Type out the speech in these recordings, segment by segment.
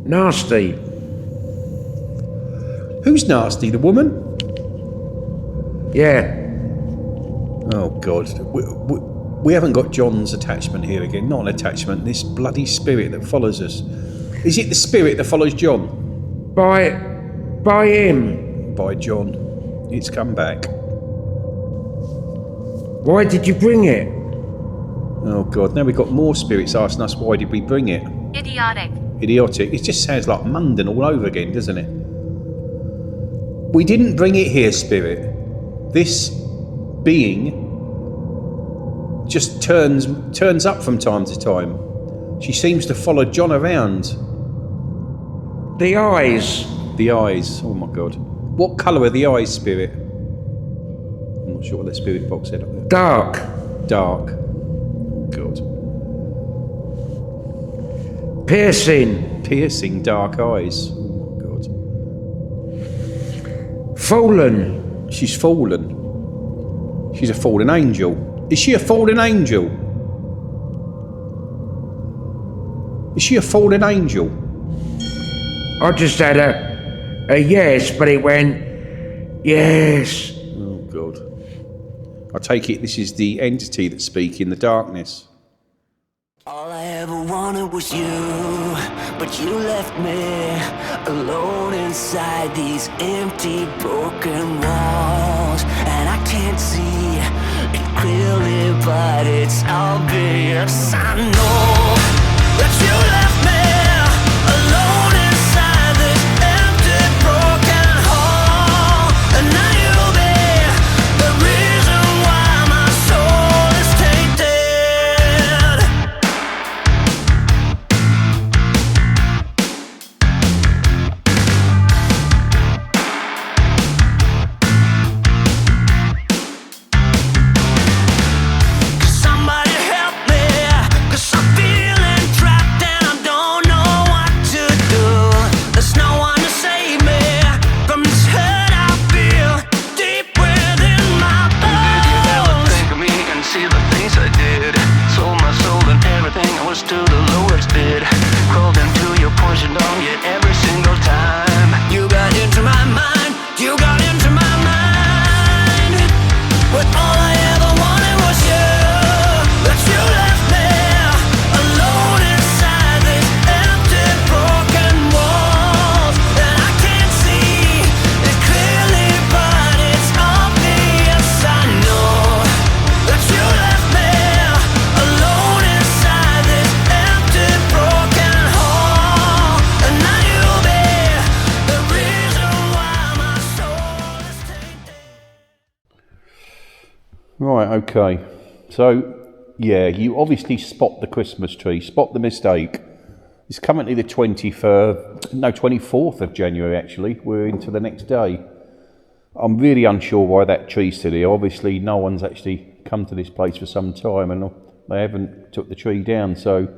Nasty. Who's nasty? The woman? Yeah. Oh, God. We haven't got John's attachment here again. Not an attachment. This bloody spirit that follows us. Is it the spirit that follows John? By him. By John. It's come back. Why did you bring it? Oh, God. Now we've got more spirits asking us why did we bring it. Idiotic. It just sounds like Mundan all over again, doesn't it? We didn't bring it here, spirit. This being just turns up from time to time. She seems to follow John around. The eyes. The eyes. Oh my God. What colour are the eyes, spirit? I'm not sure what that spirit box said up there. Dark. Dark. Oh God. Piercing. Piercing dark eyes. Oh my God. Fallen. She's fallen. She's a fallen angel. Is she a fallen angel? Is she a fallen angel? I just had a yes, but it went yes. Oh God. I take it this is the entity that speaks in the darkness. All I ever wanted was you, but you left me alone inside these empty, broken walls. And I can't see it clearly, but it's obvious. I know that you left me alone inside this empty, broken hall. And now you'll be the reason why my soul is tainted. Somebody help me, 'cause I'm feeling trapped and I don't know what to do. There's no one to save me from this hurt I feel deep within my bones. Did you ever think of me and see the things I did? Sold my soul and everything, I was to the lowest bid. Crawled into your poison dog, yet every single time you got into my mind, you got into my mind. But all I ever wanted was you. But you left me alone inside these empty, broken walls. And I can't see it clearly, but it's obvious. I know that you left me alone inside this empty, broken hall. And now you'll be the reason why my soul is tainted. Right, okay. So, yeah, you obviously spot the Christmas tree, spot the mistake. It's currently the 24th of January, actually. We're into the next day. I'm really unsure why that tree's still here. Obviously, no one's actually come to this place for some time and they haven't took the tree down. So,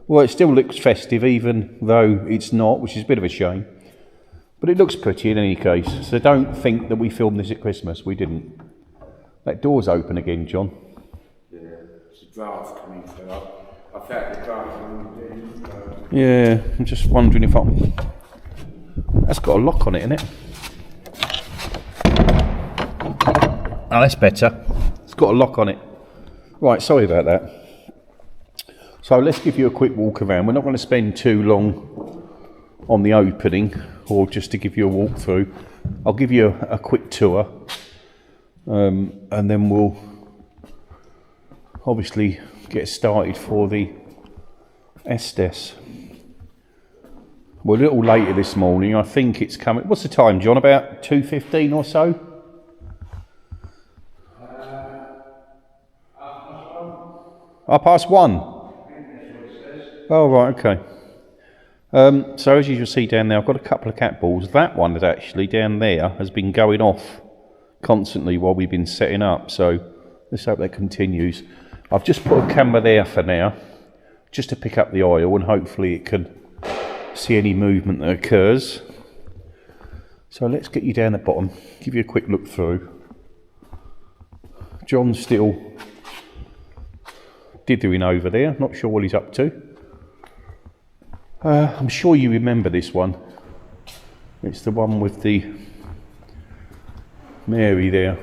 well, it still looks festive, even though it's not, which is a bit of a shame. But it looks pretty in any case. So don't think that we filmed this at Christmas. We didn't. That door's open again, John. Yeah, it's a draft coming through. I felt the draft coming in. Yeah, I'm just wondering if I'm... That's got a lock on it, isn't it? Oh, that's better. It's got a lock on it. Right, sorry about that. So let's give you a quick walk around. We're not going to spend too long on the opening, or just to give you a walk through. I'll give you a quick tour. And then we'll obviously get started for the Estes. We're a little later this morning. I think it's coming. What's the time, John? About 2:15 or so? 1:30. Oh, right, okay. So as you can see down there, I've got a couple of cat balls. That one is actually down there has been going off constantly while we've been setting up, so let's hope that continues. I've just put a camera there for now, just to pick up the oil, and hopefully it can see any movement that occurs. So let's get you down the bottom, give you a quick look through. John's still dithering over there, not sure what he's up to. I'm sure you remember this one. It's the one with the Mary there.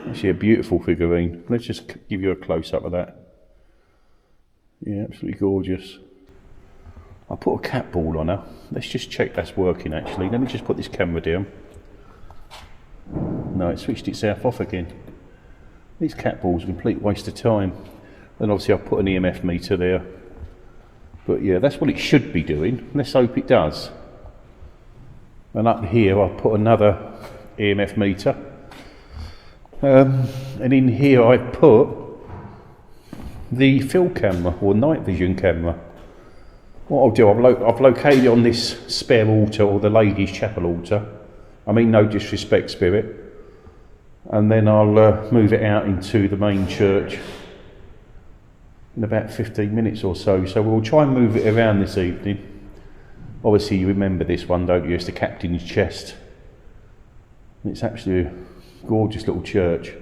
Actually a beautiful figurine. Let's just give you a close-up of that. Yeah, absolutely gorgeous. I put a cat ball on her. Let's just check that's working actually. Let me just put this camera down. No, it switched itself off again. These cat balls are a complete waste of time. Then obviously I've put an EMF meter there. But yeah, that's what it should be doing. Let's hope it does. And up here I'll put another EMF meter. And in here I put the field camera or night vision camera. What I'll do, I've located on this spare altar or the ladies' chapel altar. I mean no disrespect, Spirit. And then I'll move it out into the main church in about 15 minutes or so. So we'll try and move it around this evening. Obviously you remember this one, don't you? It's the captain's chest. It's actually a gorgeous little church.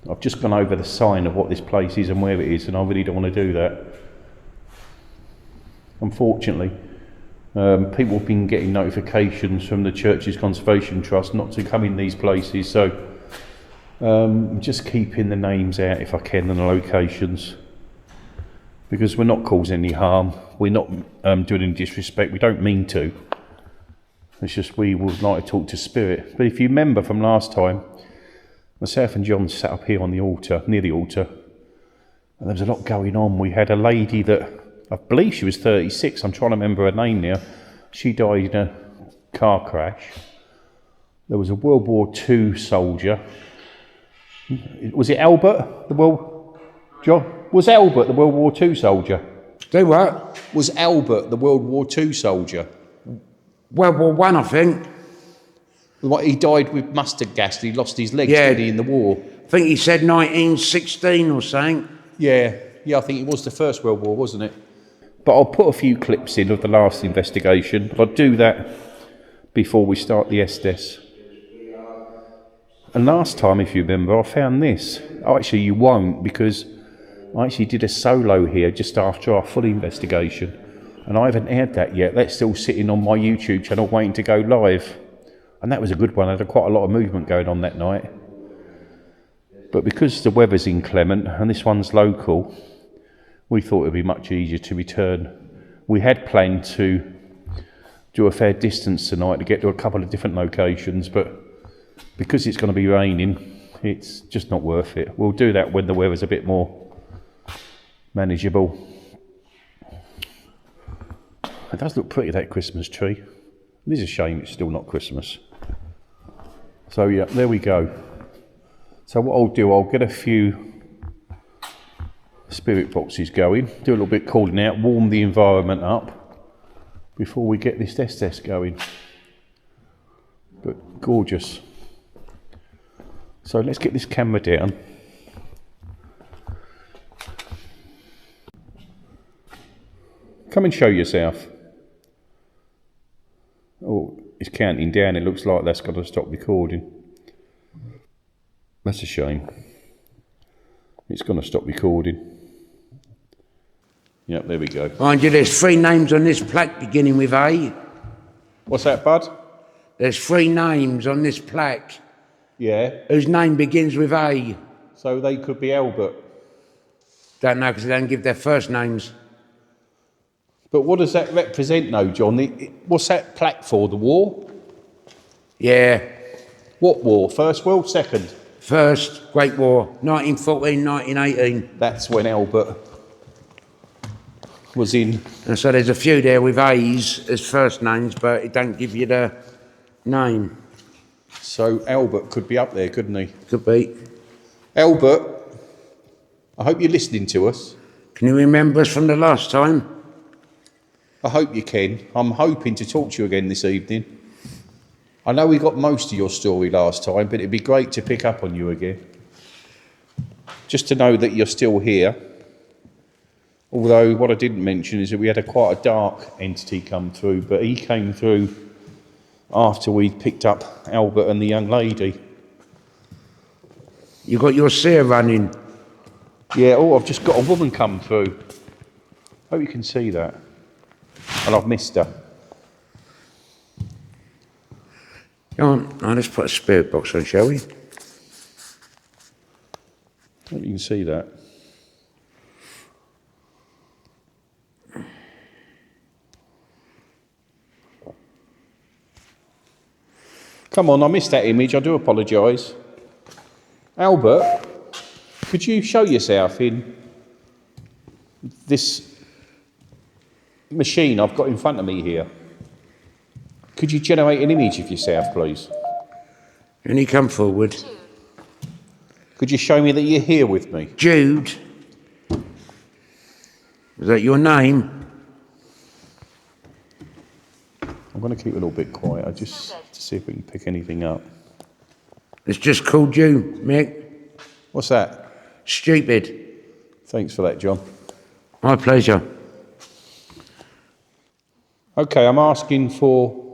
I've just gone over the sign of what this place is and where it is, and I really don't want to do that. Unfortunately, people have been getting notifications from the Church's Conservation Trust not to come in these places, so I'm just keeping the names out if I can and the locations, because we're not causing any harm, we're not doing any disrespect, we don't mean to. It's just we would like to talk to Spirit. But if you remember from last time, myself and John sat up here on the altar, near the altar, and there was a lot going on. We had a lady that, I believe she was 36, I'm trying to remember her name now. She died in a car crash. There was a World War II soldier. Was it Albert, the John? Was Albert the World War II soldier? Do what? Was Albert the World War II soldier? World War One, I think. What, he died with mustard gas, he lost his legs, Yeah. didn't he, in the war? I think he said 1916 or something. Yeah, I think it was the First World War, wasn't it? But I'll put a few clips in of the last investigation, but I'll do that before we start the Estes. And last time, if you remember, I found this. Oh, actually, you won't, because I actually did a solo here just after our full investigation, and I haven't aired that yet. That's still sitting on my YouTube channel waiting to go live. And that was a good one. I had quite a lot of movement going on that night. But because the weather's inclement and this one's local, we thought it would be much easier to return. We had planned to do a fair distance tonight to get to a couple of different locations, but because it's going to be raining, it's just not worth it. We'll do that when the weather's a bit more manageable. It does look pretty, that Christmas tree. It is a shame it's still not Christmas. So yeah, there we go. So what I'll do, I'll get a few spirit boxes going, do a little bit calling out, warm the environment up before we get this Estes going. But gorgeous. So let's get this camera down. Come and show yourself. Oh, it's counting down. It looks like that's got to stop recording. That's a shame. It's going to stop recording. Yep, there we go. Mind you, there's 3 names on this plaque beginning with A. What's that, bud? There's 3 names on this plaque Yeah. whose name begins with A. So they could be Albert. Don't know because they don't give their first names. But what does that represent, though, John? What's that plaque for? The war? Yeah. What war? First World? Second? First Great War, 1914, 1918. That's when Albert was in. And so there's a few there with A's as first names, but it don't give you the name. So Albert could be up there, couldn't he? Could be. Albert, I hope you're listening to us. Can you remember us from the last time? I hope you can. I'm hoping to talk to you again this evening. I know we got most of your story last time, but it'd be great to pick up on you again. Just to know that you're still here. Although what I didn't mention is that we had quite a dark entity come through, but he came through after we'd picked up Albert and the young lady. You got your seer running. Yeah, I've just got a woman come through. Hope you can see that. And I've missed her. Go on, now let's put a spirit box on, shall we? I hope you can see that. Come on, I missed that image. I do apologise. Albert, could you show yourself in this machine I've got in front of me here? Could you generate an image of yourself, please? Can you come forward? Could you show me that you're here with me? Jude. Is that your name? I'm going to keep a little bit quiet, just to see if we can pick anything up. It's just called you, Mick. What's that? Stupid. Thanks for that, John. My pleasure. Okay, I'm asking for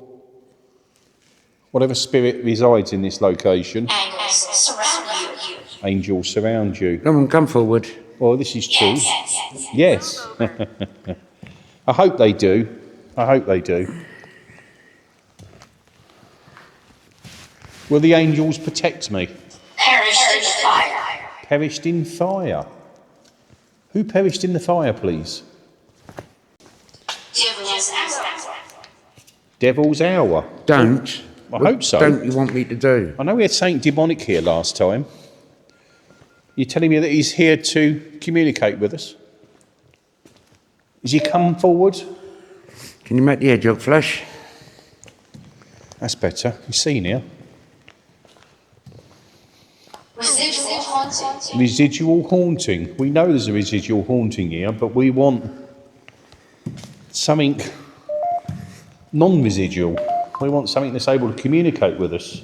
whatever spirit resides in this location. Angels surround you. Angels surround you. Come on, come forward. Well, this is true. Yes. I hope they do. I hope they do. Will the angels protect me? Perished in fire. Perished in fire. Who perished in the fire, please? Devil's hour. Devil's hour. Don't. I hope so. Don't you want me to do? I know we had Saint Demonic here last time. You're telling me that he's here to communicate with us? Has he come forward? Can you make the hedgehog flash? That's better. You've seen here. Residual haunting. Residual haunting. We know there's a residual haunting here, but we want something non-residual. We want something that's able to communicate with us.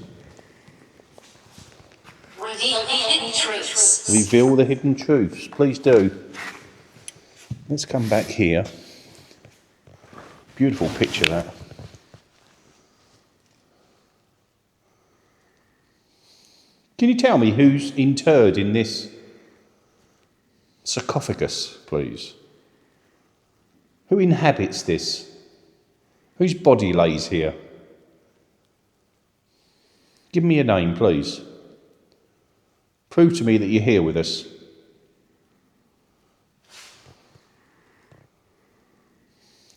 Reveal the hidden truths. Reveal the hidden truths. Please do. Let's come back here. Beautiful picture, that. Can you tell me who's interred in this sarcophagus, please? Who inhabits this? Whose body lays here? Give me a name, please. Prove to me that you're here with us.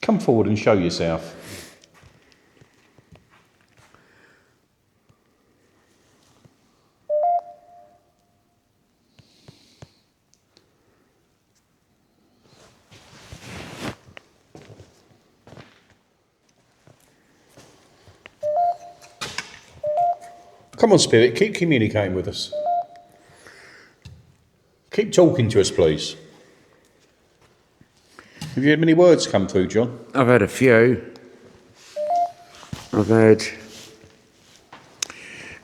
Come forward and show yourself. Come on, Spirit, keep communicating with us. Keep talking to us, please. Have you had many words come through, John? I've had a few. I've had...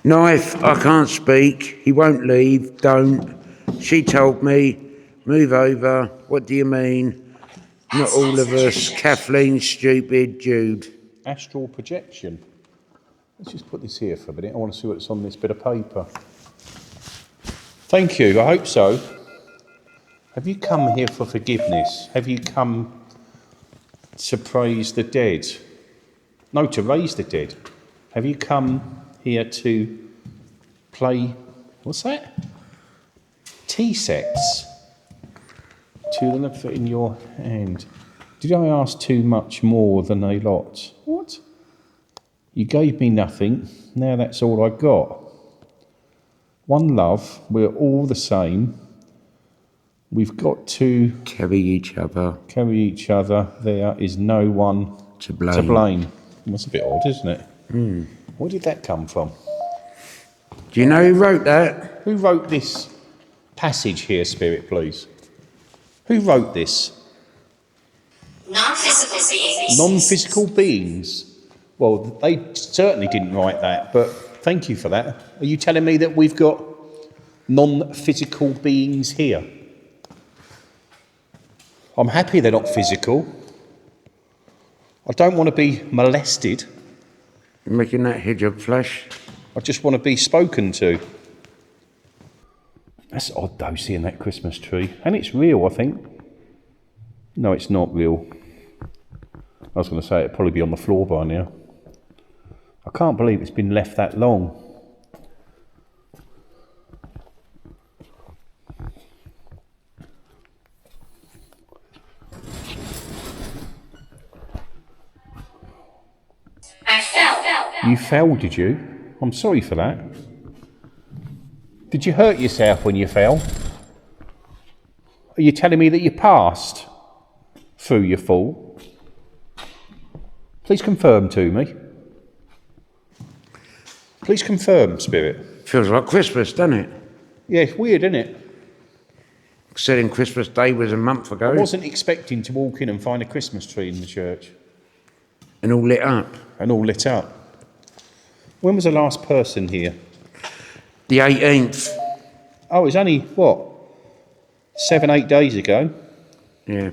Knife, I can't speak. He won't leave. Don't. She told me. Move over. What do you mean? Not all of us. Kathleen, stupid, Jude. Astral projection. Let's just put this here for a minute. I want to see what's on this bit of paper. Thank you. I hope so. Have you come here for forgiveness? Have you come to praise the dead? No, to raise the dead. Have you come here to play, what's that? Tea sets. To the left in your hand. Did I ask too much more than a lot? What? You gave me nothing, now that's all I got. One love, we're all the same. We've got to Carry each other. carry each other. There is no one To blame. to blame. That's a bit odd, isn't it? Where did that come from? Do you know who wrote that? Who wrote this passage here, Spirit, please? Who wrote this? Non-physical beings. Non-physical beings. Well, they certainly didn't write that, but thank you for that. Are you telling me that we've got non-physical beings here? I'm happy they're not physical. I don't want to be molested. You're making that hedgehog flash. I just want to be spoken to. That's odd though, seeing that Christmas tree. And it's real, I think. No, it's not real. was going to say it'd probably be on the floor by now. I can't believe it's been left that long. I fell. You fell, did you? I'm sorry for that. Did you hurt yourself when you fell? Are you telling me that you passed through your fall? Please confirm to me. Please confirm, Spirit. Feels like Christmas, doesn't it? Yeah, it's weird, isn't it? Considering Christmas Day was a month ago. I wasn't expecting to walk in and find a Christmas tree in the church. And all lit up. And all lit up. When was the last person here? The 18th. Oh, it's only, what, 7-8 days ago? Yeah.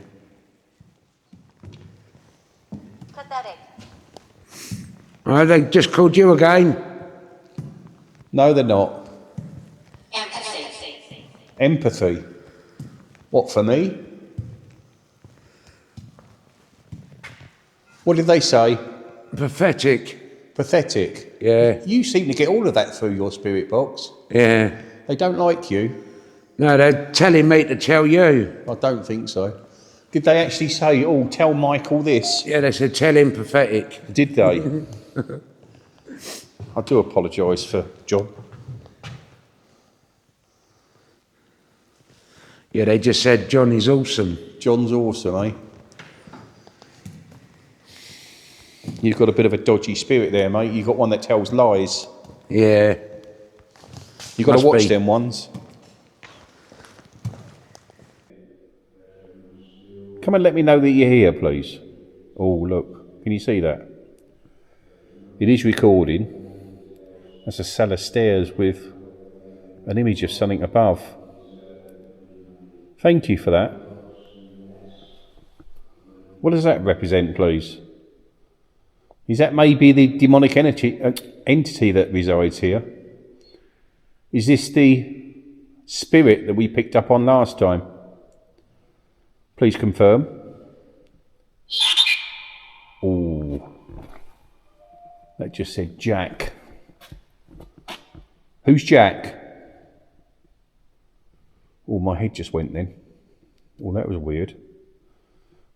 Pathetic. Oh, they just called you again. No, they're not. Empathy. Empathy. What, for me? What did they say? Pathetic. Pathetic. Yeah. You seem to get all of that through your spirit box. Yeah. They don't like you. No, they're telling me to tell you. I don't think so. Did they actually say, oh, tell Michael this? Yeah, they said tell him pathetic. Did they? I do apologise for John. Yeah, they just said Johnny's awesome. John's awesome, eh? You've got a bit of a dodgy spirit there, mate. You've got one that tells lies. Yeah. You've got Must to watch be. them ones. Come and let me know that you're here, please. Oh, look. Can you see that? It is recording. That's a cell of stairs with an image of something above. Thank you for that. What does that represent, please? Is that maybe the demonic entity that resides here? Is this the spirit that we picked up on last time? Please confirm. Oh, that just said Jack. Who's Jack? Oh, my head just went then. Oh, that was weird.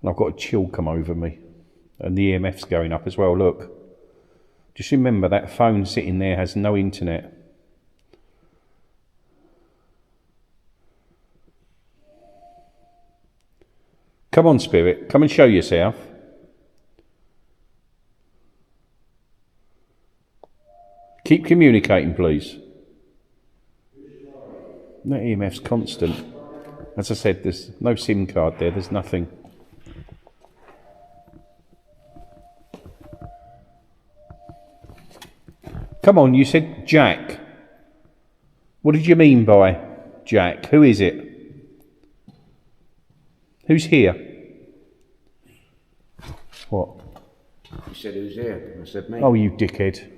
And I've got a chill come over me. And the EMF's going up as well, look. Just remember that phone sitting there has no internet. Come on, Spirit, come and show yourself. Keep communicating, please. That EMF's constant. As I said, there's no SIM card there, there's nothing. Come on, you said Jack. What did you mean by Jack? Who is it? Who's here? What? You said who's here? I said me. Oh, you dickhead.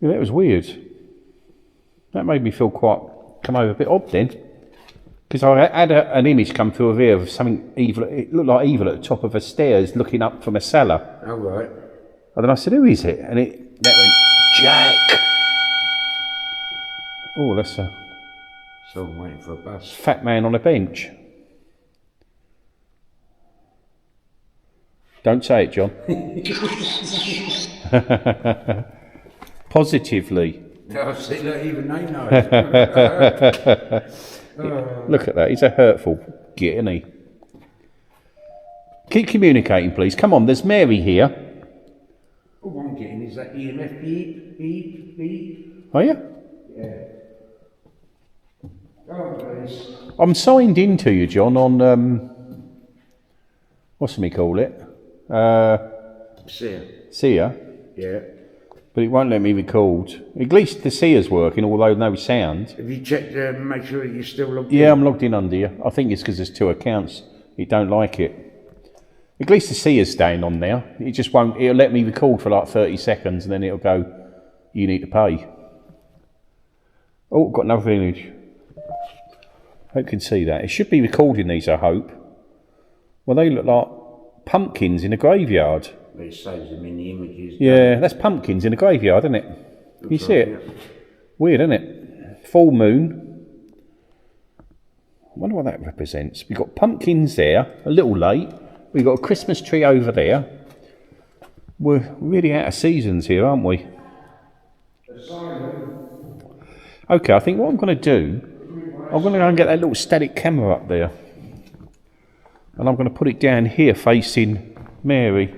Yeah, that was weird. That made me feel come over a bit odd then. Because I had an image come through of here of something evil. It looked like evil at the top of the stairs looking up from a cellar. Oh, right. And then I said, who is it? And that went, Jack. Oh, that's a So I'm waiting for a bus. fat man on a bench. Don't say it, John. Positively. No, see, look, even they know. Look at that. He's a hurtful git, isn't he? Keep communicating, please. Come on, there's Mary here. All I'm getting is that EMF beep, beep, beep. Are you? Yeah. Oh, please. I'm signed into you, John, on, what's me call it? See ya. Seer. Yeah. But it won't let me record. At least the Seer's working, although no sound. Have you checked make sure that you're still logged in? Yeah, I'm logged in under you. I think it's because there's two accounts. It don't like it. At least the Seer's staying on now. It just won't, it'll let me record for like 30 seconds and then it'll go, you need to pay. Oh, got another image. Hope you can see that. It should be recording these, I hope. Well, they look like pumpkins in a graveyard. It saves them in the images. Yeah, that's pumpkins in a graveyard, isn't it? Can you see it? Weird, isn't it? Full moon. I wonder what that represents. We've got pumpkins there, a little late. We've got a Christmas tree over there. We're really out of seasons here, aren't we? Okay, I think what I'm going to do, I'm going to go and get that little static camera up there. And I'm going to put it down here facing Mary.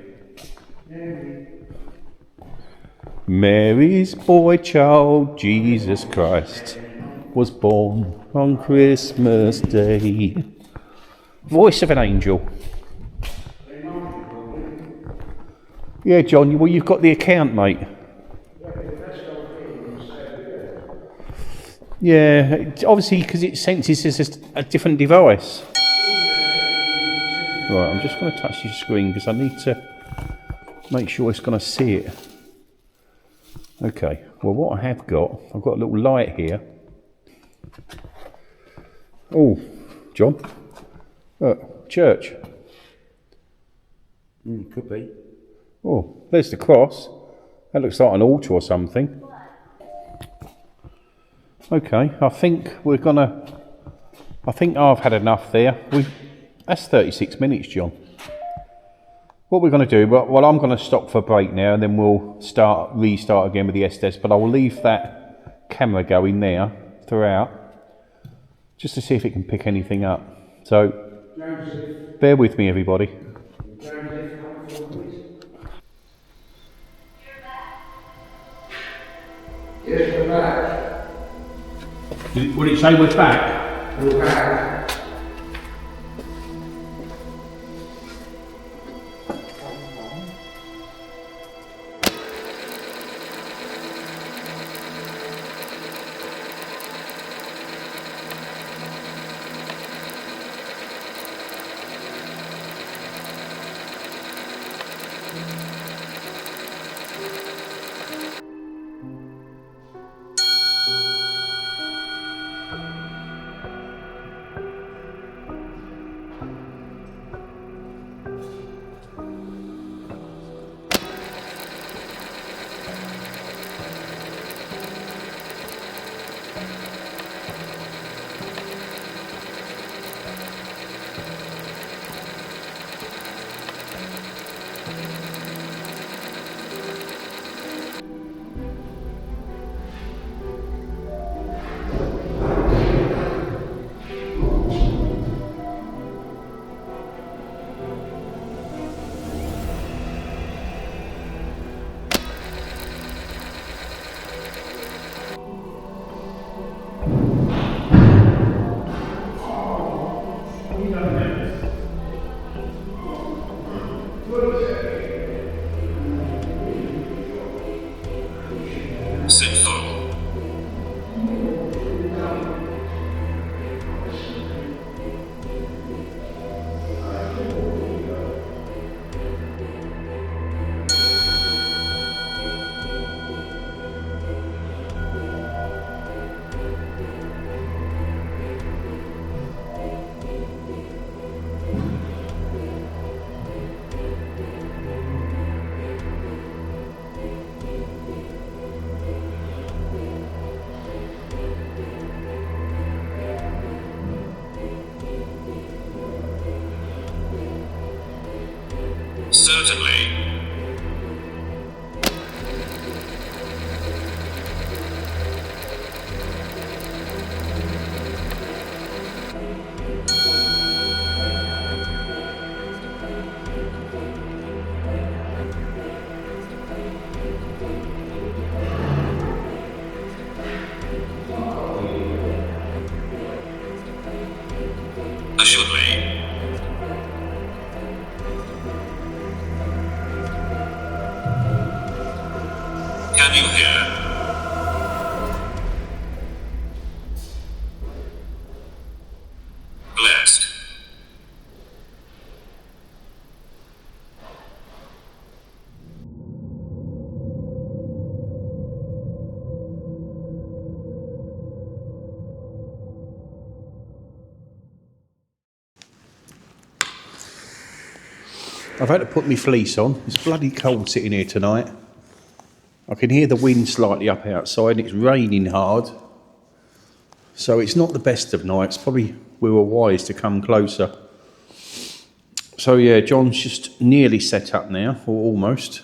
Mary's boy child, Jesus Christ, was born on Christmas Day. Voice of an angel. Yeah, John, well, you've got the account, mate. Yeah, obviously because it senses as a different device. Right, I'm just going to touch your screen because I need to make sure it's going to see it. Okay, well what I have got, I've got a little light here. Oh, John, look, church. Could be. Oh, there's the cross. That looks like an altar or something. Okay, I think I've had enough there. That's 36 minutes, John. What we're going to do, well, I'm going to stop for a break now, and then we'll restart again with the Estes, but I will leave that camera going there throughout, just to see if it can pick anything up. So, bear with me, everybody. Yes, we're back. Would it say we're back? We're back. Certainly. Assuredly. Can you hear? Blessed. I've had to put my fleece on. It's bloody cold sitting here tonight. I can hear the wind slightly up outside and it's raining hard. So it's not the best of nights. Probably we were wise to come closer. So yeah, John's just nearly set up now, or almost.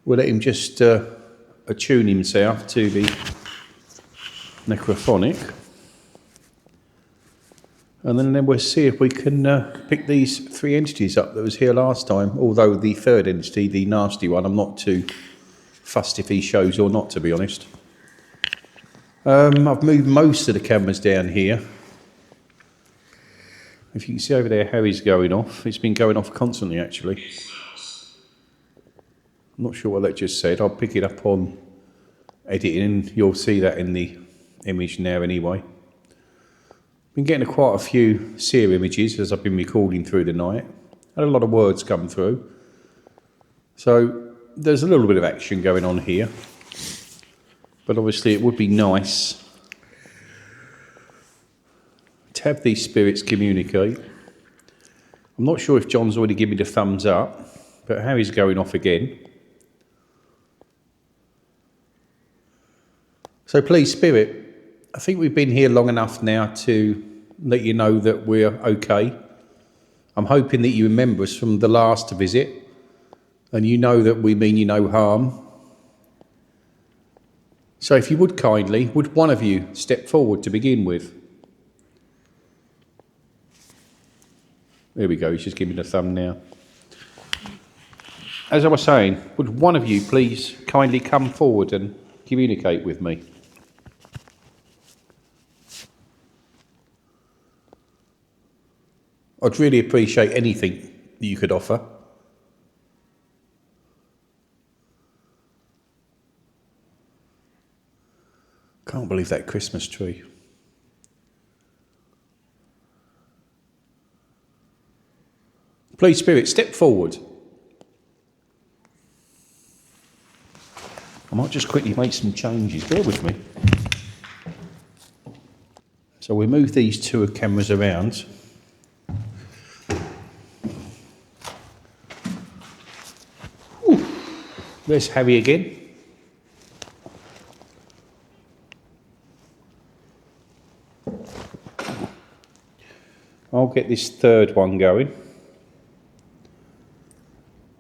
We'll let him just attune himself to the necrophonic. And then we'll see if we can pick these 3 entities up that was here last time. Although the 3rd entity, the nasty one, I'm not too fussed if he shows or not, to be honest. I've moved most of the cameras down here. If you can see over there how he's going off. It's been going off constantly, actually. I'm not sure what that just said. I'll pick it up on editing and you'll see that in the image now anyway. Been getting quite a few seer images as I've been recording through the night. Had a lot of words come through. So there's a little bit of action going on here. But obviously it would be nice to have these spirits communicate. I'm not sure if John's already given me the thumbs up, but how he's going off again. So please, Spirit, I think we've been here long enough now to let you know that we're okay. I'm hoping that you remember us from the last visit and you know that we mean you no harm. So if you would kindly, would one of you step forward to begin with? There we go, he's just giving me the thumb now. As I was saying, would one of you please kindly come forward and communicate with me? I'd really appreciate anything that you could offer. Can't believe that Christmas tree. Please, Spirit, step forward. I might just quickly make some changes. Bear with me. So we move these 2 cameras around. Ooh, there's Harry again. I'll get this 3rd one going.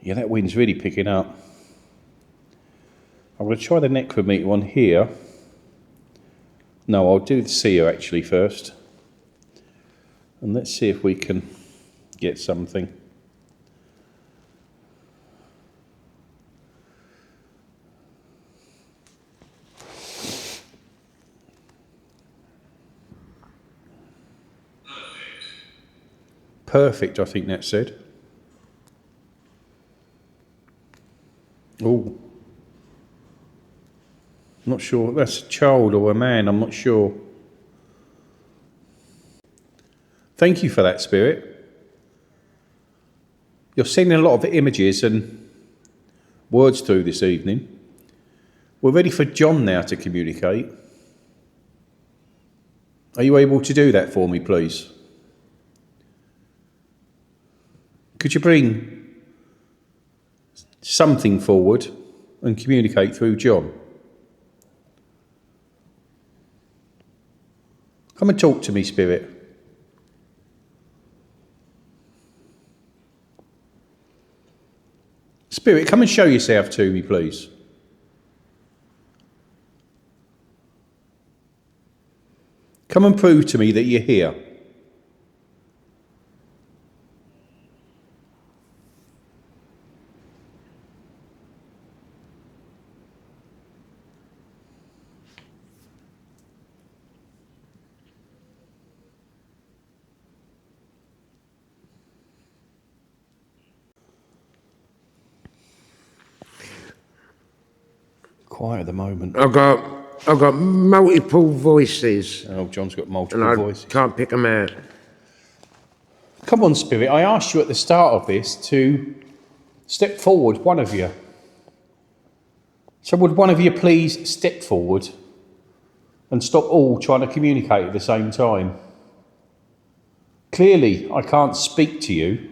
Yeah, that wind's really picking up. I'm going to try the necrometer one here. No, I'll do the seer actually first. And let's see if we can get something. Perfect, I think that said. Oh, not sure. That's a child or a man, I'm not sure. Thank you for that, Spirit. You're sending a lot of images and words through this evening. We're ready for John now to communicate. Are you able to do that for me, please? Could you bring something forward and communicate through John? Come and talk to me, Spirit. Spirit, come and show yourself to me, please. Come and prove to me that you're here. Quiet at the moment. I've got multiple voices, Oh, John's got and multiple I voices. can't pick them out. Come on, Spirit. I asked you at the start of this to step forward, one of you. So would one of you please step forward and stop all trying to communicate at the same time? Clearly, I can't speak to you,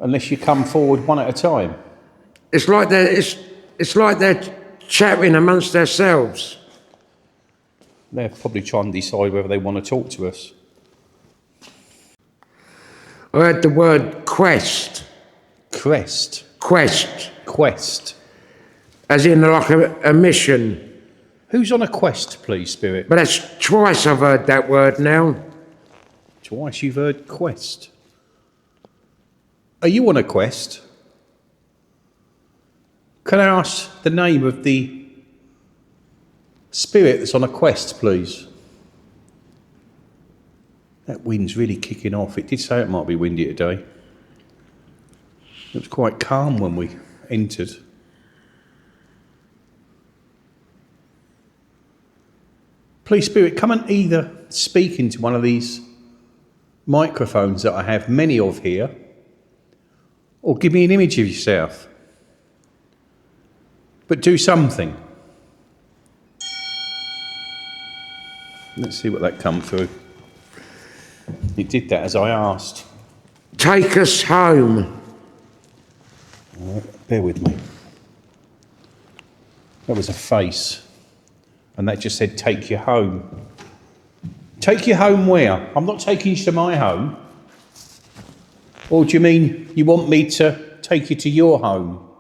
unless you come forward one at a time. It's like they're chatting amongst themselves. They're probably trying to decide whether they want to talk to us. I heard the word quest. Quest. Quest. As in like a mission. Who's on a quest, please, Spirit? But that's twice I've heard that word now. Twice you've heard quest. Are you on a quest? Can I ask the name of the spirit that's on a quest, please? That wind's really kicking off. It did say it might be windy today. It was quite calm when we entered. Please, Spirit, come and either speak into one of these microphones that I have many of here, or give me an image of yourself. But do something. Let's see what that come through. It did that as I asked. Take us home. Bear with me. That was a face. And that just said, take you home. Take you home where? I'm not taking you to my home. Or do you mean you want me to take you to your home?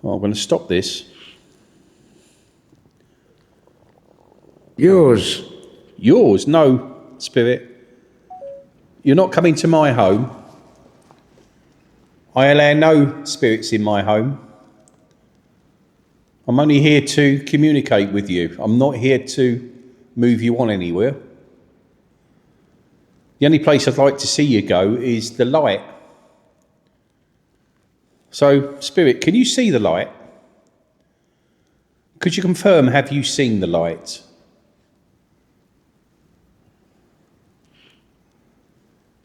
Well, I'm going to stop this. Yours. Yours? No, Spirit. You're not coming to my home. I allow no spirits in my home. I'm only here to communicate with you. I'm not here to move you on anywhere. The only place I'd like to see you go is the light. So, Spirit, can you see the light? Could you confirm, have you seen the light?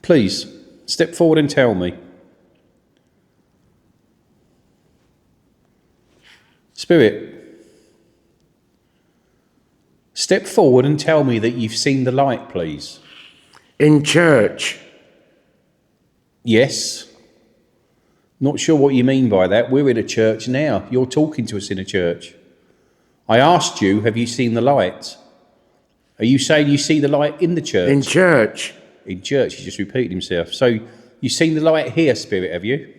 Please, step forward and tell me. Spirit, step forward and tell me that you've seen the light, please. In church. Yes. Not sure what you mean by that. We're in a church now. You're talking to us in a church. I asked you, have you seen the light? Are you saying you see the light in the church? In church. In church, he just repeated himself. So, you've seen the light here, Spirit, have you?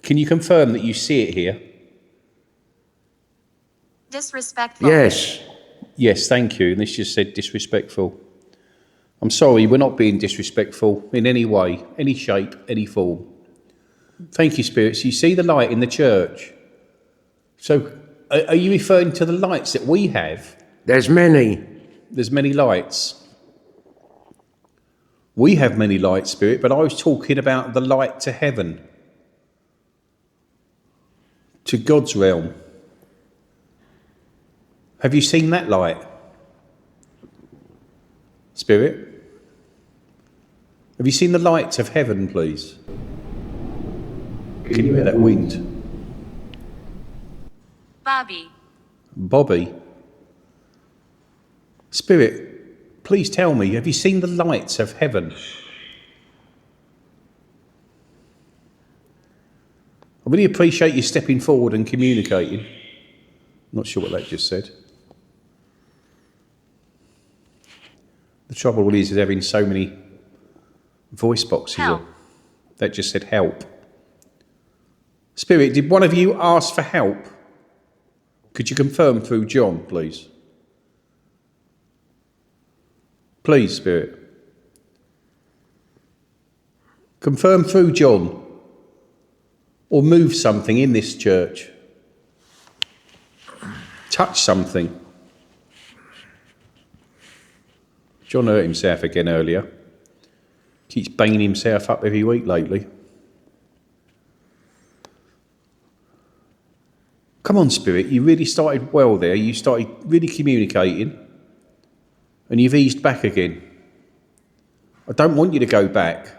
Can you confirm that you see it here? Disrespectful. Yes. Yes, thank you. And this just said disrespectful. I'm sorry, we're not being disrespectful in any way, any shape, any form. Thank you, spirits. You see the light in the church. So, are you referring to the lights that we have? There's many. There's many lights. We have many lights, Spirit, but I was talking about the light to heaven, to God's realm. Have you seen that light, Spirit? Have you seen the lights of heaven, please? Can you hear that wind? Bobby? Spirit, please tell me, have you seen the lights of heaven? I really appreciate you stepping forward and communicating. Not sure what that just said. The trouble is having so many voice boxes on. That just said help. Spirit, did one of you ask for help? Could you confirm through John, please? Please, Spirit. Confirm through John. Or move something in this church. Touch something. John hurt himself again earlier. Keeps banging himself up every week lately. Come on, Spirit, you really started well there. You started really communicating. And you've eased back again. I don't want you to go back.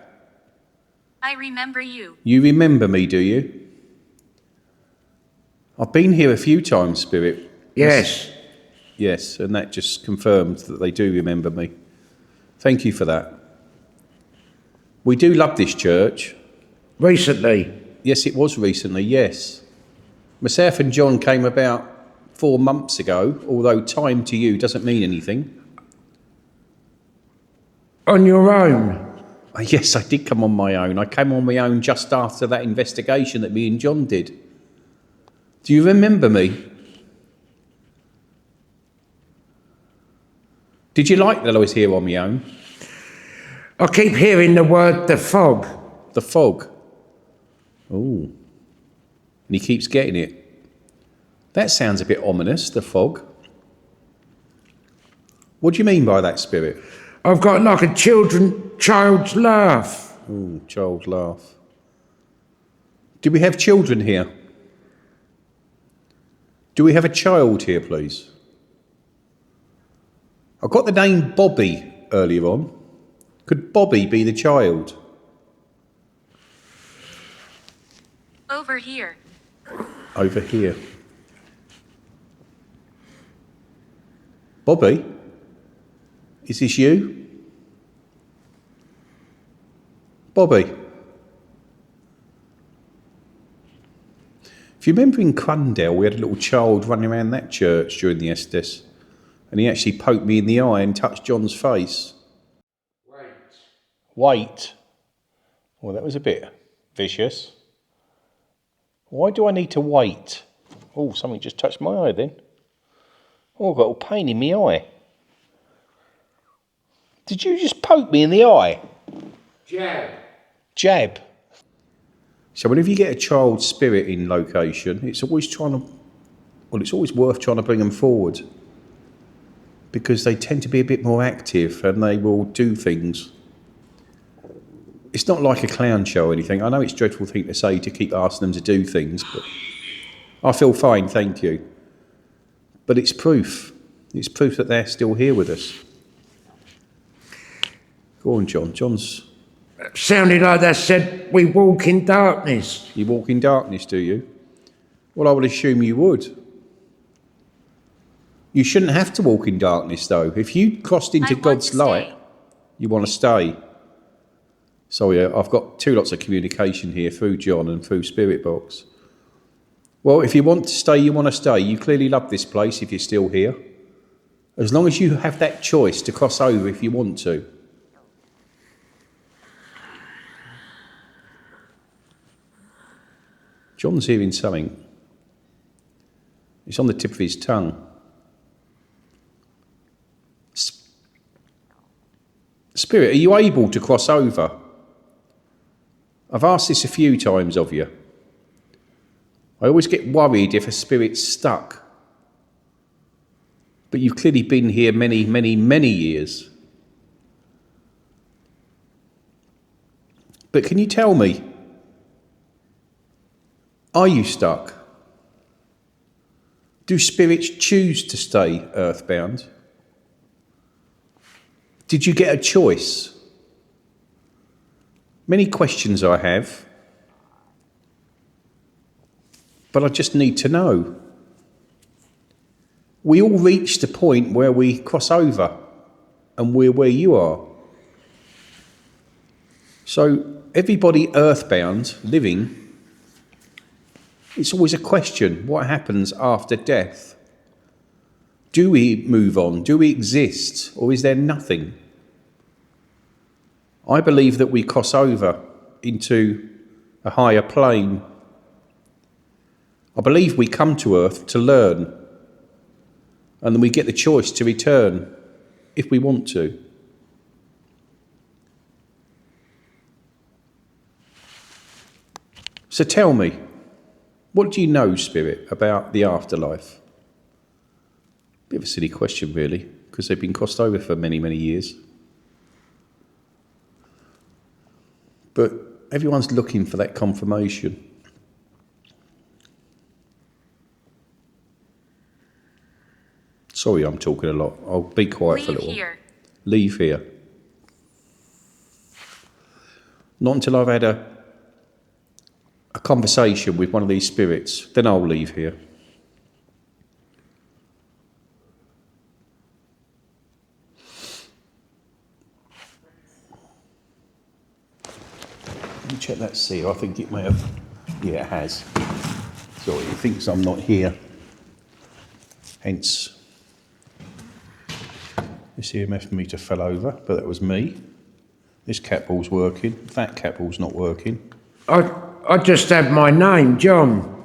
I remember you. You remember me, do you? I've been here a few times, Spirit. Yes. Yes, and that just confirmed that they do remember me. Thank you for that. We do love this church. Recently. Yes, it was recently, yes. Myself and John came about 4 months ago, although time to you doesn't mean anything. On your own. Yes, I did come on my own. I came on my own just after that investigation that me and John did. Do you remember me? Did you like that I was here on my own? I keep hearing the word the fog. The fog. Oh. And he keeps getting it. That sounds a bit ominous, the fog. What do you mean by that, Spirit? I've got like a child's laugh. Oh, child laugh. Do we have children here? Do we have a child here, please? I got the name Bobby earlier on. Could Bobby be the child? Over here. Over here. Bobby? Is this you? Bobby? If you remember in Crundale, we had a little child running around that church during the Estes, and he actually poked me in the eye and touched John's face. Wait. Well, that was a bit vicious. Why do I need to wait? Oh, something just touched my eye then. Oh, I've got a pain in my eye. Did you just poke me in the eye? Jab. So whenever you get a child spirit in location, it's always it's always worth trying to bring them forward, because they tend to be a bit more active and they will do things. It's not like a clown show or anything. I know it's a dreadful thing to say to keep asking them to do things, but I feel fine, thank you. But it's proof. It's proof that they're still here with us. Go on, John. John's... Sounded like they said we walk in darkness. You walk in darkness, do you? Well, I would assume you would. You shouldn't have to walk in darkness, though. If you crossed into God's light, you want to stay. Sorry, I've got 2 lots of communication here through John and through Spirit Box. Well, if you want to stay, you want to stay. You clearly love this place if you're still here. As long as you have that choice to cross over if you want to. John's hearing something. It's on the tip of his tongue. Spirit, are you able to cross over? I've asked this a few times of you. I always get worried if a spirit's stuck. But you've clearly been here many, many, many years. But can you tell me, are you stuck? Do spirits choose to stay earthbound? Did you get a choice? Many questions I have, but I just need to know. We all reach the point where we cross over and we're where you are. So everybody earthbound, living, it's always a question, what happens after death? Do we move on? Do we exist? Or is there nothing? I believe that we cross over into a higher plane. I believe we come to Earth to learn, and then we get the choice to return if we want to. So tell me, what do you know, Spirit, about the afterlife? Bit of a silly question, really, because they've been crossed over for many, many years. But everyone's looking for that confirmation. Sorry, I'm talking a lot. I'll be quiet for a little while. Leave here. Not until I've had a conversation with one of these spirits, then I'll leave here. Let me check that seal. I think it may have. Yeah, it has. So it thinks I'm not here. Hence, this EMF meter fell over, but that was me. This cat ball's working. That cat ball's not working. I just had my name, John.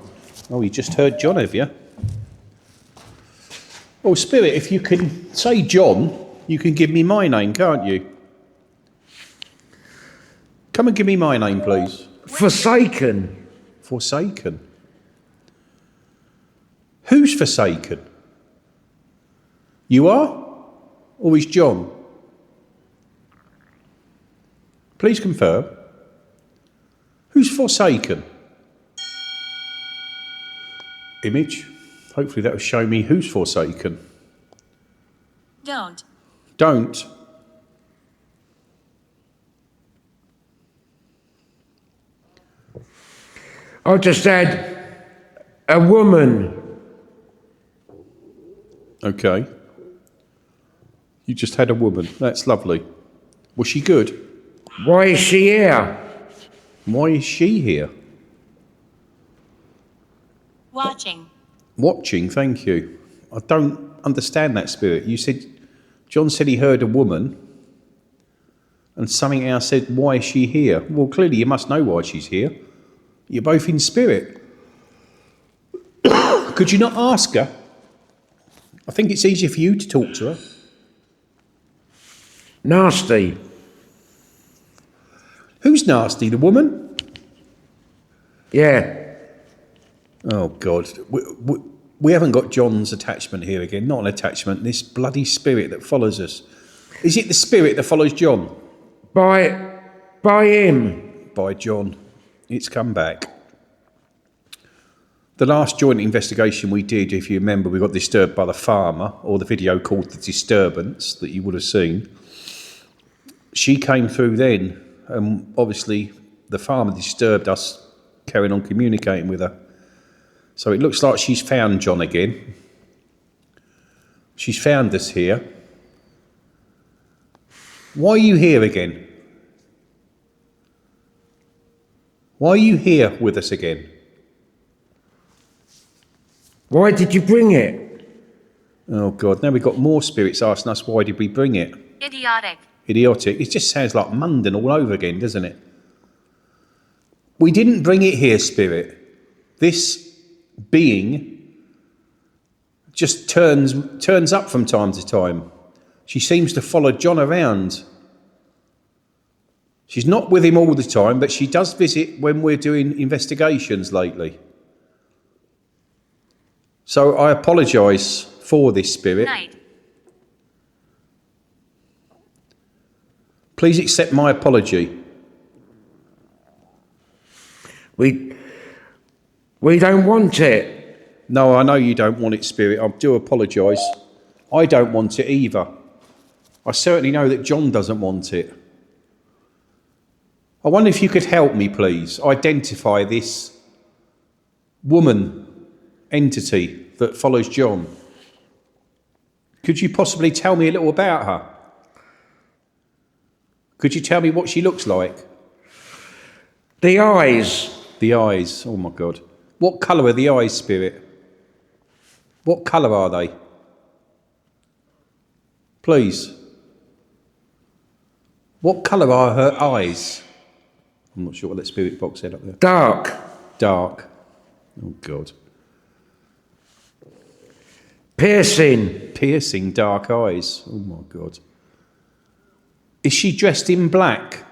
Oh, you just heard John, have you? Oh, Spirit, if you can say John, you can give me my name, can't you? Come and give me my name, please. Forsaken. Forsaken. Who's forsaken? You are? Or is John? Please confirm. Who's forsaken? Image. Hopefully that will show me who's forsaken. Don't. Don't. I just had a woman. Okay. You just had a woman. That's lovely. Was she good? Why is she here? Why is she here? Watching. Watching, thank you. I don't understand that, Spirit. You said, John said he heard a woman, and something else said, why is she here? Well, clearly you must know why she's here. You're both in spirit. Could you not ask her? I think it's easier for you to talk to her. Nasty. Who's nasty, the woman? Yeah. Oh, God. We haven't got John's attachment here again. Not an attachment. This bloody spirit that follows us. Is it the spirit that follows John? By him. By John. It's come back. The last joint investigation we did, if you remember, we got disturbed by the farmer, or the video called The Disturbance that you would have seen. She came through then, and obviously the farmer disturbed us carrying on communicating with her. So it looks like she's found John again. She's found us here. Why are you here again? Why are you here with us again? Why did you bring it? Oh, God. Now we've got more spirits asking us, why did we bring it? Idiotic. Idiotic. It just sounds like Mundan all over again, doesn't it? We didn't bring it here, Spirit. This being just turns up from time to time. She seems to follow John around. She's not with him all the time, but she does visit when we're doing investigations lately. So I apologise for this, Spirit. Night. Please accept my apology. We don't want it. No, I know you don't want it, Spirit. I do apologise. I don't want it either. I certainly know that John doesn't want it. I wonder if you could help me, please, identify this woman entity that follows John. Could you possibly tell me a little about her? Could you tell me what she looks like? The eyes. The eyes. Oh, my God. What colour are the eyes, Spirit? What colour are they? Please. What colour are her eyes? I'm not sure what that spirit box said up there. Dark. Dark. Oh, God. Piercing. Piercing dark eyes. Oh, my God. Is she dressed in black?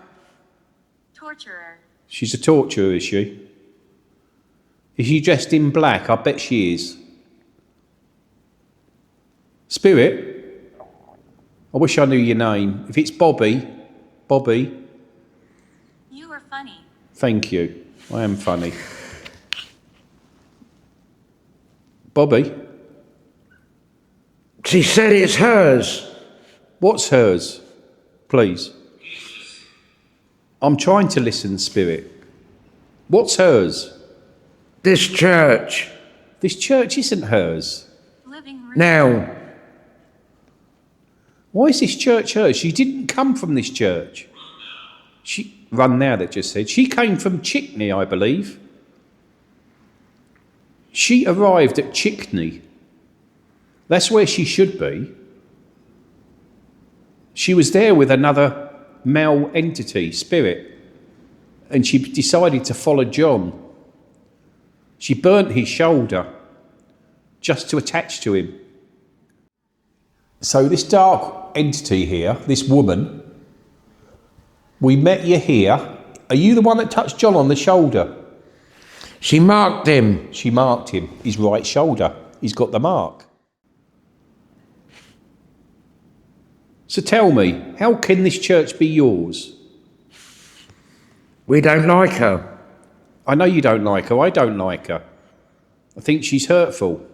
Torturer. She's a torturer, is she? Is she dressed in black? I bet she is. Spirit? I wish I knew your name. If it's Bobby. You are funny. Thank you. I am funny. Bobby? She said it's hers. What's hers? Please. I'm trying to listen, Spirit. What's hers? This church. This church isn't hers. Living room. Now. Why is this church hers? She didn't come from this church. that just said. She came from Chickney, I believe. She arrived at Chickney. That's where she should be. She was there with another male entity, spirit, and she decided to follow John. She burnt his shoulder just to attach to him. So this dark entity here, this woman, we met you here. Are you the one that touched John on the shoulder? She marked him. She marked him, his right shoulder. He's got the mark. So tell me, how can this church be yours? We don't like her. I know you don't like her. I don't like her. I think she's hurtful.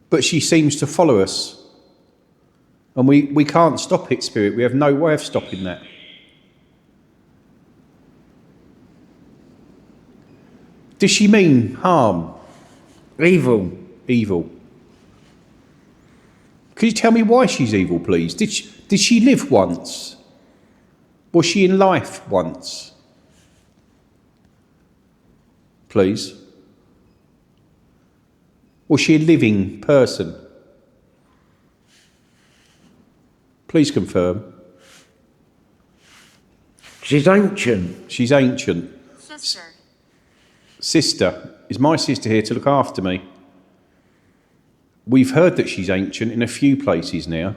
But she seems to follow us. And we can't stop it, Spirit. We have no way of stopping that. Does she mean harm? Evil. Evil. Could you tell me why she's evil, please? Did she live once? Was she in life once? Please. Was she a living person? Please confirm. She's ancient. She's ancient. Sister. Sister. Is my sister here to look after me? We've heard that she's ancient in a few places now.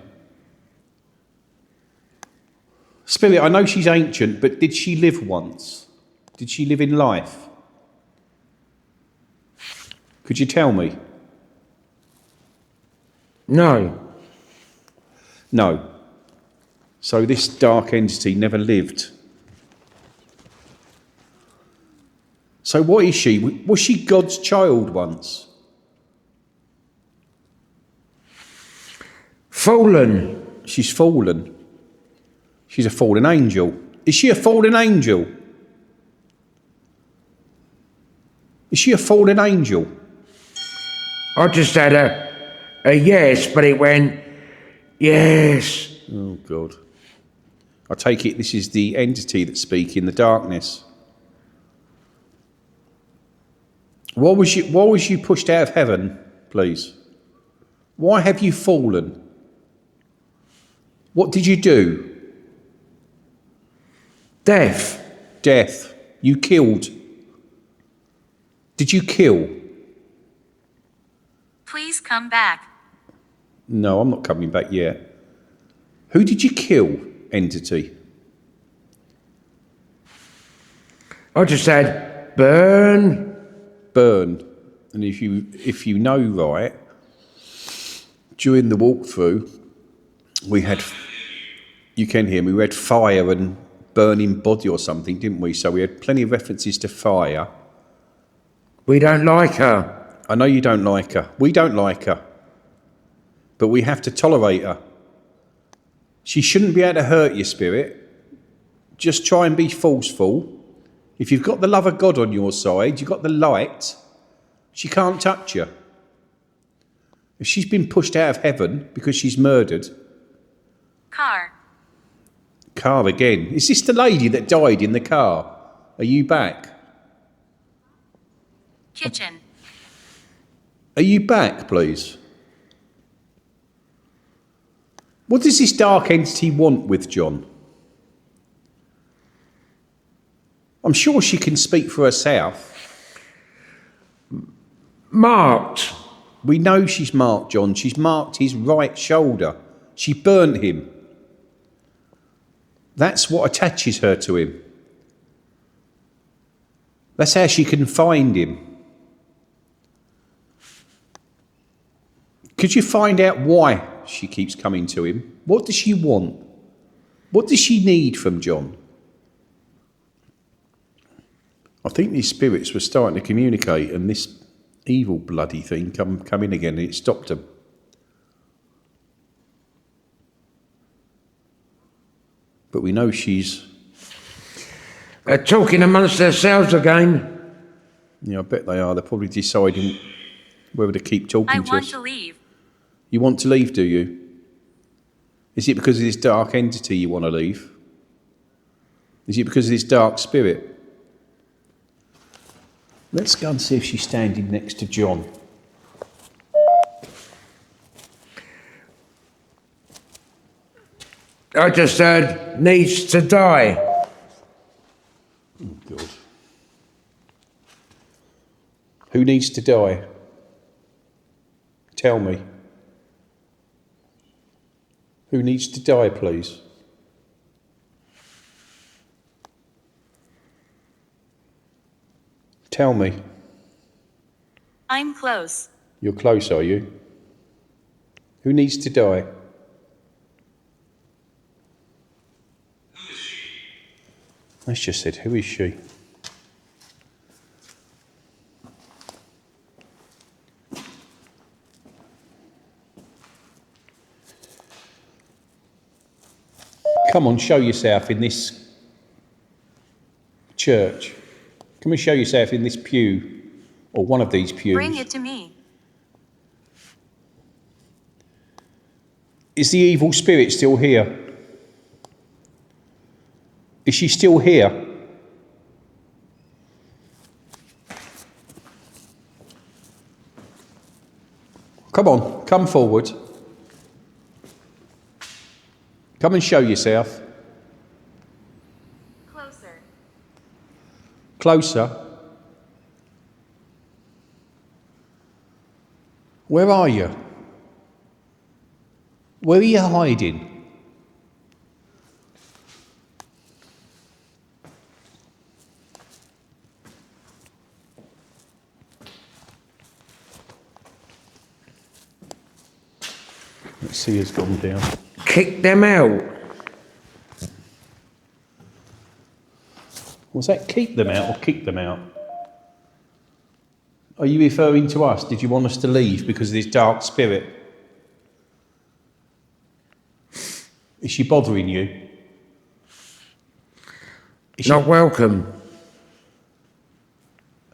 Spirit, I know she's ancient, but did she live once? Did she live in life? Could you tell me? No. No. So this dark entity never lived. So what is she? Was she God's child once? Fallen. She's fallen. She's a fallen angel. Is she a fallen angel? Is she a fallen angel? I just had a yes, but it went, yes. Oh, God. I take it this is the entity that speaks in the darkness. Why was you pushed out of heaven, please? Why have you fallen? What did you do? Death. Death. You killed. Did you kill? Please come back. No, I'm not coming back yet. Who did you kill, entity? I just had burn. Burn. And if you know right, during the walkthrough, we had, you can hear me, we had fire and burning body or something, didn't we? So we had plenty of references to fire. We don't like her. I know you don't like her. We don't like her. But we have to tolerate her. She shouldn't be able to hurt your spirit. Just try and be forceful. If you've got the love of God on your side, you've got the light, she can't touch you. If she's been pushed out of heaven because she's murdered. Car. Car again. Is this the lady that died in the car? Are you back? Kitchen. Are you back, please? What does this dark entity want with John? I'm sure she can speak for herself. Marked. We know she's marked John. She's marked his right shoulder. She burnt him. That's what attaches her to him. That's how she can find him. Could you find out why she keeps coming to him? What does she want? What does she need from John? I think these spirits were starting to communicate, and this evil bloody thing come in again, and it stopped them. But we know she's... They're talking amongst themselves again. Yeah, I bet they are. They're probably deciding whether to keep talking I to want us. to leave. You want to leave, do you? Is it because of this dark entity you want to leave? Is it because of this dark spirit? Let's go and see if she's standing next to John. I just heard needs to die. Oh, God. Who needs to die? Tell me. Who needs to die, please? Tell me. I'm close. You're close, are you? Who needs to die? I just said, who is she? Come on, show yourself in this church. Come and show yourself in this pew, or one of these pews. Bring it to me. Is the evil spirit still here? Is she still here? Come on, come forward. Come and show yourself. Closer. Closer. Where are you? Where are you hiding? Let's see who's gone down. Kick them out. Was that keep them out or kick them out? Are you referring to us? Did you want us to leave because of this dark spirit? Is she bothering you? Is she... Not welcome.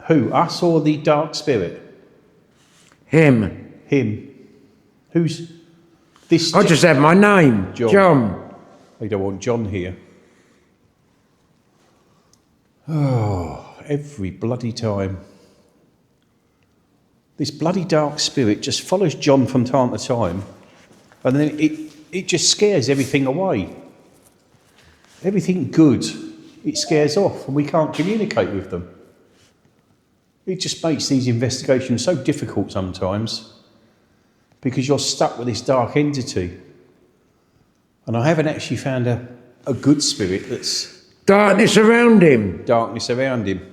Who? Us or the dark spirit? Him. Him. Who's this? I just had my name. John. John. I don't want John here. Oh, every bloody time. This bloody dark spirit just follows John from time to time, and then it just scares everything away. Everything good, it scares off, and we can't communicate with them. It just makes these investigations so difficult sometimes, because you're stuck with this dark entity. And I haven't actually found a good spirit that's... Darkness around him. Darkness around him.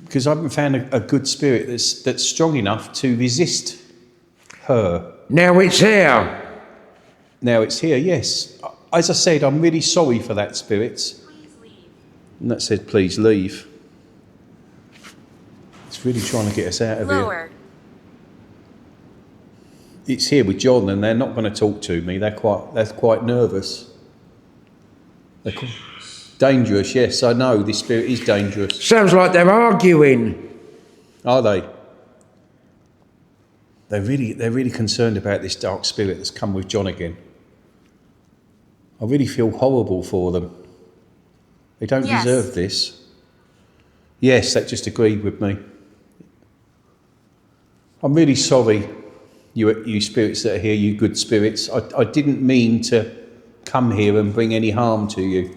Because I haven't found a good spirit that's strong enough to resist her. Now it's here. Now it's here, yes. As I said, I'm really sorry for that spirit. Please leave. And that said, please leave. It's really trying to get us out of here. Lower. It's here with John, and they're not going to talk to me. They're quite nervous. They're dangerous, yes, I know. This spirit is dangerous. Sounds like they're arguing. Are they? They're really concerned about this dark spirit that's come with John again. I really feel horrible for them. They don't Yes. deserve this. Yes, that just agreed with me. I'm really sorry, you spirits that are here, you good spirits. I didn't mean to come here and bring any harm to you.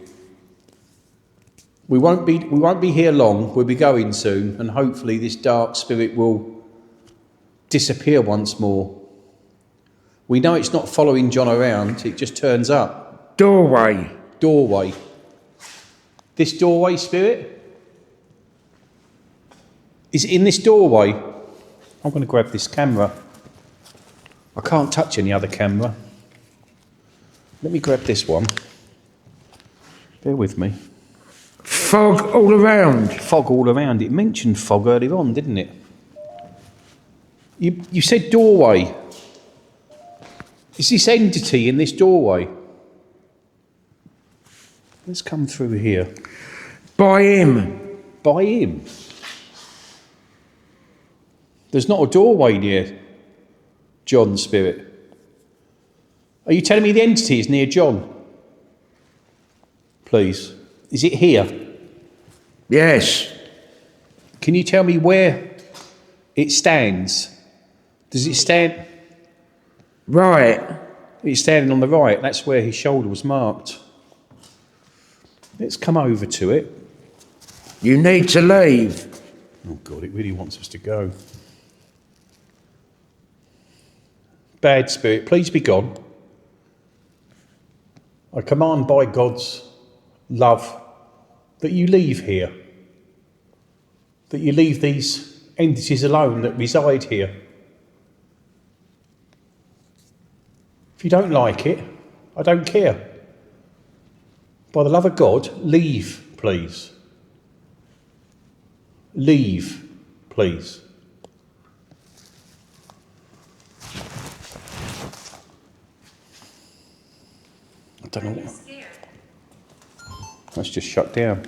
We won't be here long. We'll be going soon, and hopefully this dark spirit will disappear once more. We know it's not following John around, it just turns up. Doorway. Doorway. This doorway spirit? Is it in this doorway? I'm going to grab this camera. I can't touch any other camera. Let me grab this one. Bear with me. Fog all around. Fog all around. It mentioned fog earlier on, didn't it? You said doorway. Is this entity in this doorway? Let's come through here. By him. By him. There's not a doorway near John's spirit. Are you telling me the entity is near John? Please. Is it here? Yes. Can you tell me where it stands? Does it stand? Right. It's standing on the right. That's where his shoulder was marked. Let's come over to it. You need to leave. Oh God, it really wants us to go. Bad spirit, please be gone. I command by God's love that you leave here. That you leave these entities alone that reside here. If you don't like it, I don't care. By the love of God, leave, please. Leave, please. I don't know. That's just shut down.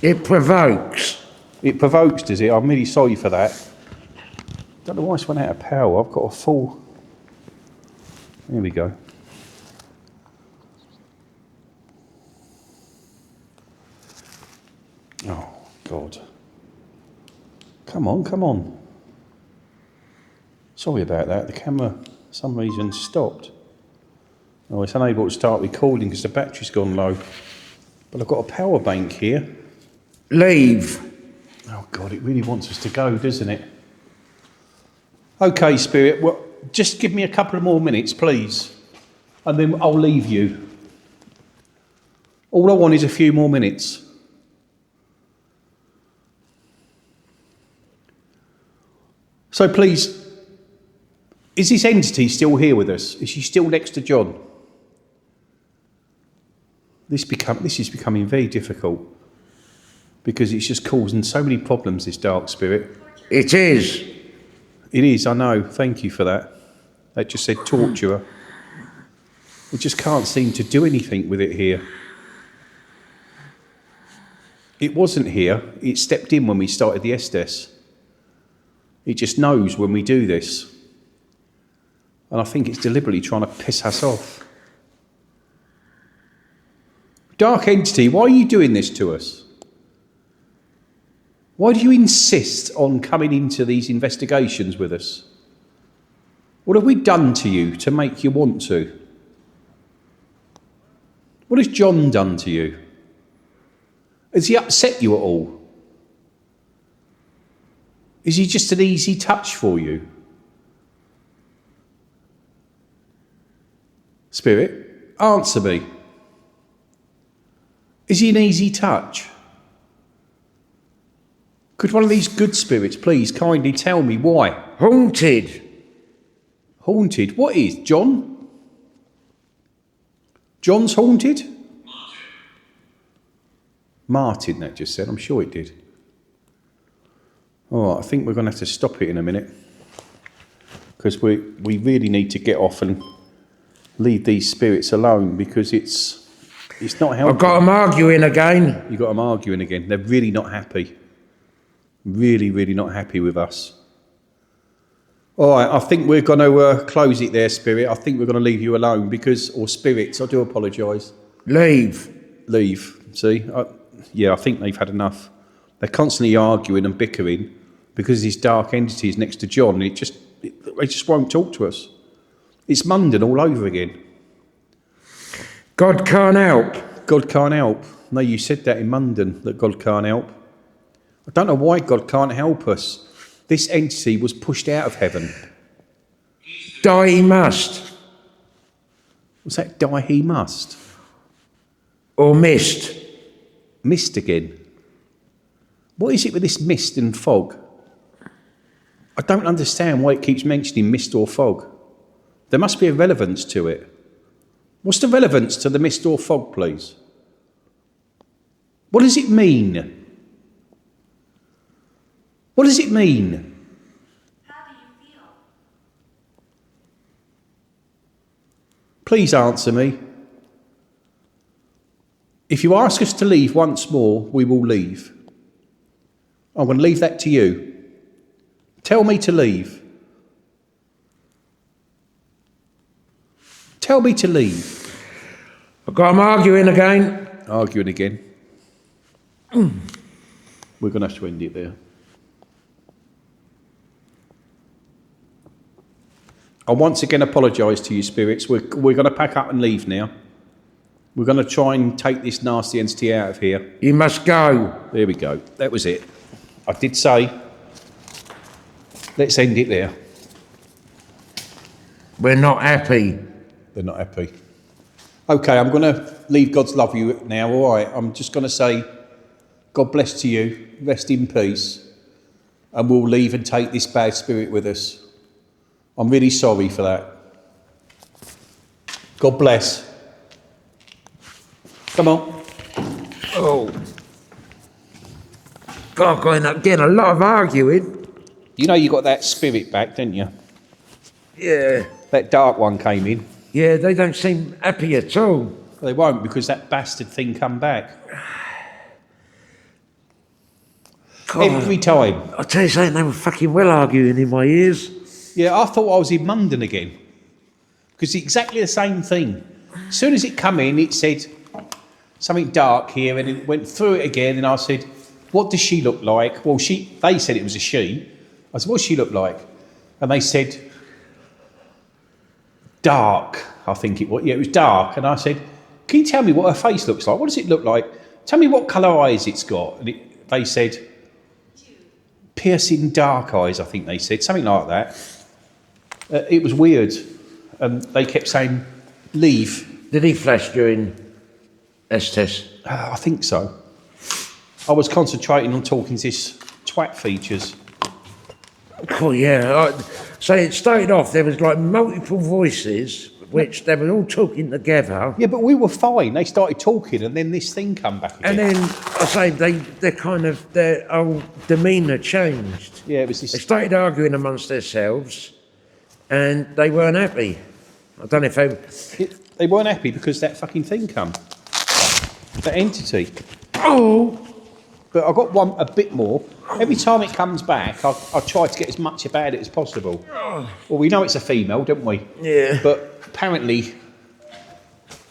It provokes. It provokes, does it? I'm really sorry for that. Don't know why it's went out of power. I've got a full... Here we go. Oh, God. Come on, come on. Sorry about that. The camera, for some reason, stopped. Oh, it's unable to start recording because the battery's gone low. But I've got a power bank here. Leave. Oh, God, it really wants us to go, doesn't it? OK, Spirit, well, just give me a couple of more minutes, please. And then I'll leave you. All I want is a few more minutes. So please, is this entity still here with us? Is she still next to John? This is becoming very difficult because it's just causing so many problems, this dark spirit. It is. It is, I know. Thank you for that. That just said torturer. We just can't seem to do anything with it here. It wasn't here. It stepped in when we started the Estes. It just knows when we do this. And I think it's deliberately trying to piss us off. Dark entity, why are you doing this to us? Why do you insist on coming into these investigations with us? What have we done to you to make you want to? What has John done to you? Has he upset you at all? Is he just an easy touch for you? Spirit, answer me. Is he an easy touch? Could one of these good spirits please kindly tell me why? Haunted. Haunted? What is? John? John's haunted? Martin, that just said. I'm sure it did. All right, I think we're going to have to stop it in a minute because we really need to get off and leave these spirits alone because it's not helping. I've got them arguing again. You've got them arguing again. They're really not happy. Really, really not happy with us. All right, I think we're going to close it there, Spirit. I think we're going to leave you alone because, or spirits, I do apologise. Leave. Leave. See? I think they've had enough. They're constantly arguing and bickering because this dark entity is next to John and they just won't talk to us. It's London all over again. God can't help. God can't help. No, you said that in London, that God can't help. I don't know why God can't help us. This entity was pushed out of heaven. Die he must. Was that die he must? Or mist. Mist again. What is it with this mist and fog? I don't understand why it keeps mentioning mist or fog. There must be a relevance to it. What's the relevance to the mist or fog, please? What does it mean? What does it mean? How do you feel? Please answer me. If you ask us to leave once more, we will leave. I'm going to leave that to you. Tell me to leave. Tell me to leave. I've got them arguing again. Arguing again. We're going to have to end it there. I once again apologise to you, spirits. We're going to pack up and leave now. We're going to try and take this nasty entity out of here. You must go. There we go. That was it. I did say, let's end it there. We're not happy. They're not happy. Okay, I'm going to leave God's love you now, all right? I'm just going to say, God bless to you, rest in peace, and we'll leave and take this bad spirit with us. I'm really sorry for that. God bless. Come on. Oh. God, going up again, a lot of arguing. You know you got that spirit back, didn't you? Yeah. That dark one came in. Yeah, they don't seem happy at all. They won't, because that bastard thing come back. God, Every time. I tell you something, they were fucking well arguing in my ears. Yeah, I thought I was in London again. Because it's exactly the same thing. As soon as it come in, it said something dark here, and it went through it again, and I said, what does she look like? Well, they said it was a she. I said, what does she look like? And they said, dark, I think it was. Yeah, it was dark. And I said, can you tell me what her face looks like? What does it look like? Tell me what colour eyes it's got. And they said, piercing dark eyes, I think they said, something like that. It was weird. And they kept saying, leave. Did he flash during Estes? I think so. I was concentrating on talking to this twat features. Oh, yeah. So it started off, there was like multiple voices, which they were all talking together. Yeah, but we were fine. They started talking, and then this thing come back again. And then, I say, their whole demeanour changed. Yeah, it was this. They started arguing amongst themselves, and they weren't happy. I don't know if They weren't happy because that fucking thing come. That entity. Oh! But I got one a bit more. Every time it comes back, I try to get as much about it as possible. Well, we know it's a female, don't we? Yeah. But apparently,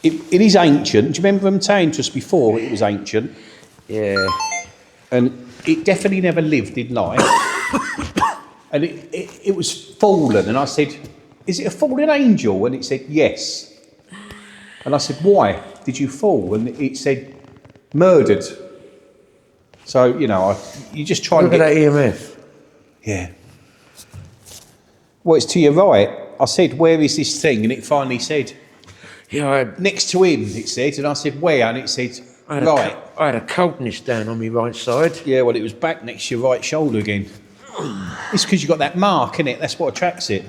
it is ancient. Do you remember them saying to us before it was ancient? Yeah. And it definitely never lived in life. And it was fallen. And I said, is it a fallen angel? And it said, yes. And I said, why did you fall? And it said, murdered. So, you know, you just try Look and at get... that EMF. Yeah. Well, it's to your right. I said, where is this thing? And it finally said, Yeah, next to him, it said. And I said, where? And it said, right. I had a coldness down on my right side. Yeah, well, it was back next to your right shoulder again. It's because you've got that mark, innit? That's what attracts it.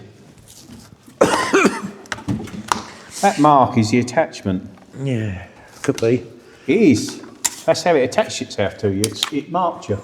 That mark is the attachment. Yeah, could be. It is. That's how it attached itself to you. It marked you.